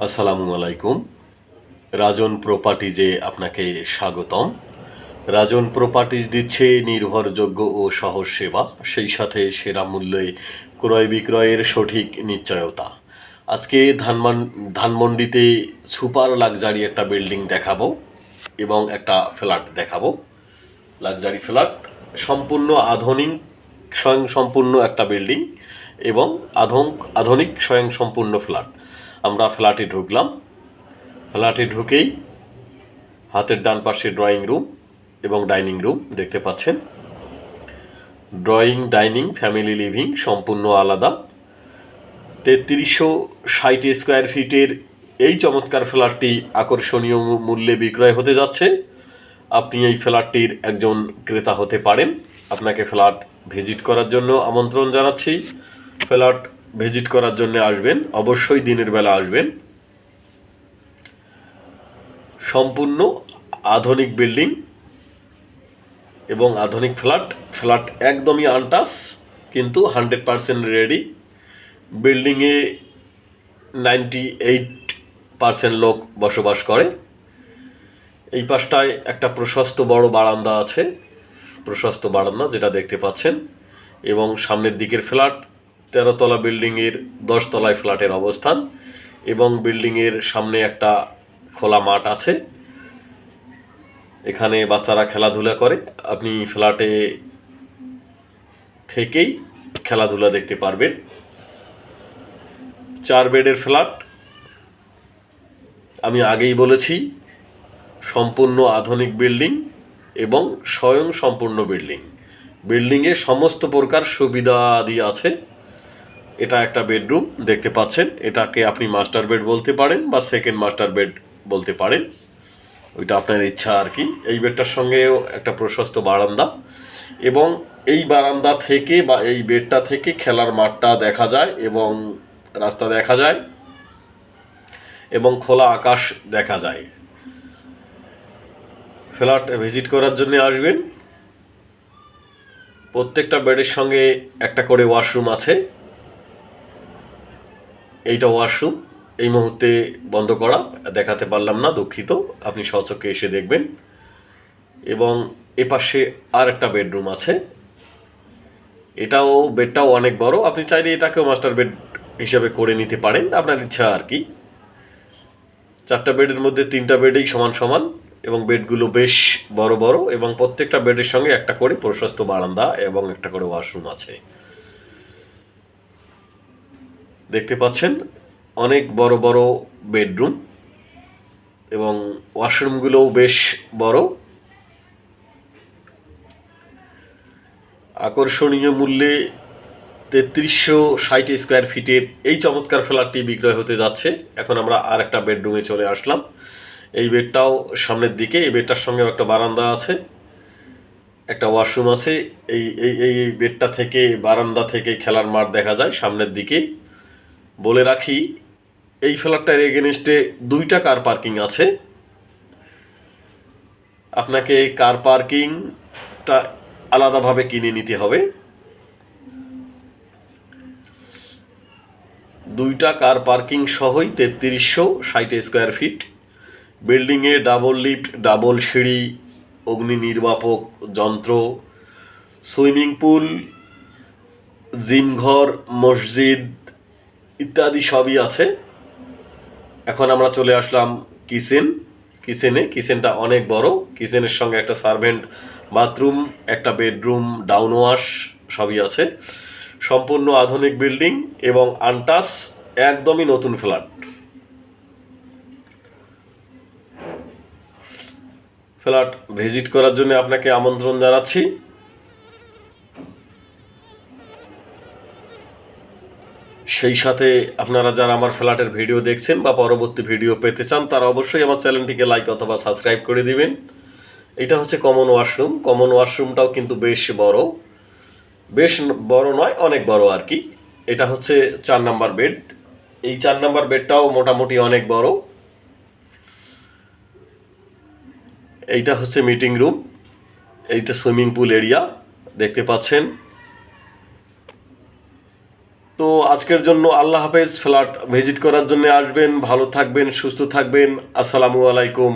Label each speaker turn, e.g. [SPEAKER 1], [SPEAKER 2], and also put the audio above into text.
[SPEAKER 1] আসসালামু আলাইকুম। রাজন প্রপার্টিজে আপনাকে স্বাগতম। রাজন প্রপার্টিজ দিচ্ছে নির্ভরযোগ্য ও সহজ সেবা, সেই সাথে সেরা মূল্যে ক্রয় বিক্রয়ের সঠিক নিশ্চয়তা। আজকে ধানমন্ডিতে সুপার লাক্সারি একটা বিল্ডিং দেখাবো এবং একটা ফ্ল্যাট দেখাবো। লাক্সারি ফ্ল্যাট, সম্পূর্ণ আধুনিক স্বয়ংসম্পূর্ণ একটা বিল্ডিং এবং আধুনিক স্বয়ংসম্পূর্ণ ফ্ল্যাট। আমরা ফ্ল্যাটে ঢুকলাম। ফ্ল্যাটে ঢুকেই হাতের ডান পাশে ড্রয়িং রুম এবং ডাইনিং রুম দেখতে পাচ্ছেন। ড্রয়িং, ডাইনিং, ফ্যামিলি লিভিং সম্পূর্ণ আলাদা। 3360 স্কোয়ার ফিটের এই চমৎকার ফ্ল্যাটটি আকর্ষণীয় মূল্যে বিক্রয় হতে যাচ্ছে। আপনি এই ফ্ল্যাটটির একজন ক্রেতা হতে পারেন। আপনাকে ফ্ল্যাট ভিজিট করার জন্য আমন্ত্রণ জানাচ্ছি। ফ্ল্যাট ভিজিট করার জন্য আসবেন, অবশ্যই দিনের বেলা আসবেন। সম্পূর্ণ আধুনিক বিল্ডিং এবং আধুনিক ফ্ল্যাট একদমই আনটাচ, কিন্তু 100% রেডি। বিল্ডিংয়ে 98% লোক বসবাস করে। এই পাশটায় একটা প্রশস্ত বড় বারান্দা আছে, প্রশস্ত বারান্দা যেটা দেখতে পাচ্ছেন, এবং সামনের দিকের ফ্ল্যাট 13 তলা বিল্ডিংয়ের 10 তলায় ফ্ল্যাটের অবস্থান, এবং বিল্ডিংয়ের সামনে একটা খোলা মাঠ আছে, এখানে বাচ্চারা খেলাধুলা করে। আপনি ফ্ল্যাটে থেকেই খেলাধুলা দেখতে পারবেন। 4 বেডের ফ্ল্যাট, আমি আগেই বলেছি, সম্পূর্ণ আধুনিক বিল্ডিং এবং স্বয়ংসম্পূর্ণ বিল্ডিং। বিল্ডিংয়ে সমস্ত প্রকার সুবিধাদি আছে। এটা একটা বেডরুম দেখতে পাচ্ছেন, এটাকে আপনি মাস্টার বেড বলতে পারেন বা সেকেন্ড মাস্টার বেড বলতে পারেন, ওইটা আপনার ইচ্ছা আর কি। এই বেডটার সঙ্গেও একটা প্রশস্ত বারান্দা, এবং এই বারান্দা থেকে বা এই বেডটা থেকে খেলার মাঠটা দেখা যায় এবং রাস্তা দেখা যায় এবং খোলা আকাশ দেখা যায়। ফ্ল্যাট ভিজিট করার জন্য আসবেন। প্রত্যেকটা বেডের সঙ্গে একটা করে ওয়াশরুম আছে। এইটা ওয়াশরুম, এই মুহূর্তে বন্ধ করা, দেখাতে পারলাম না, দুঃখিত। আপনি স্বচক্ষে এসে দেখবেন। এবং এপাশে আর একটা বেডরুম আছে, বেডটাও অনেক বড়। আপনি চাইলে এটাকেও মাস্টার বেড হিসাবে করে নিতে পারেন, আপনার ইচ্ছা আর কি। 4টা বেডের মধ্যে 3টা বেডেই সমান সমান, এবং বেডগুলো বেশ বড় বড়, এবং প্রত্যেকটা বেডের সঙ্গে একটা করে প্রশস্ত বারান্দা এবং একটা করে ওয়াশরুম আছে। দেখতে পাচ্ছেন অনেক বড় বড় বেডরুম, এবং ওয়াশরুমগুলোও বেশ বড়। আকর্ষণীয় মূল্যে 3360 স্কোয়ার ফিটের এই চমৎকার ফ্ল্যাটটি বিক্রয় হতে যাচ্ছে। এখন আমরা আর একটা বেডরুমে চলে আসলাম। এই বেডটাও সামনের দিকে, এই বেডটার সঙ্গেও একটা বারান্দা আছে, একটা ওয়াশরুম আছে। এই এই এই বেডটা থেকে, বারান্দা থেকে খেলার মাঠ দেখা যায় সামনের দিকে। বলে রাখি, এই ফ্ল্যাটটার এগেনস্টে 2টা কার পার্কিং আছে। আপনাকে কার পার্কিংটা আলাদাভাবে কিনে নিতে হবে। 2টা কার পার্কিং সহই 3360 স্কোয়ার ফিট। বিল্ডিংয়ে ডাবল লিফট, ডাবল সিঁড়ি, অগ্নি নির্বাপক যন্ত্র, সুইমিং পুল, জিমঘর, মসজিদ ইত্যাদি সবই আছে। এখন আমরা চলে আসলাম কিচেনটা অনেক বড়। কিচেনের সঙ্গে একটা সার্ভেন্ট বাথরুম, একটা বেডরুম, ডাউন ওয়াশ সবই আছে। সম্পূর্ণ আধুনিক বিল্ডিং এবং আনটাচ, একদমই নতুন ফ্ল্যাট। ফ্ল্যাট ভিজিট করার জন্য আপনাকে আমন্ত্রণ জানাচ্ছি। সেই সাথে আপনারা যারা আমার ফ্ল্যাটের ভিডিও দেখছেন বা পরবর্তী ভিডিও পেতে চান, তারা অবশ্যই আমার চ্যানেলটিকে লাইক অথবা সাবস্ক্রাইব করে দিবেন। এটা হচ্ছে কমন ওয়াশরুম। কমন ওয়াশরুমটাও কিন্তু বেশ বড়, বেশ বড় নয়, অনেক বড় আর কি। এটা হচ্ছে 4 নাম্বার বেড। এই 4 নাম্বার বেডটাও মোটামুটি অনেক বড়। এইটা হচ্ছে মিটিং রুম, এইটা সুইমিং পুল এরিয়া দেখতে পাচ্ছেন। তো আজকের জন্য আল্লাহ হাফেজ। ফ্ল্যাট ভিজিট করার জন্য আসবেন। ভালো থাকবেন, সুস্থ থাকবেন। আসসালামু আলাইকুম।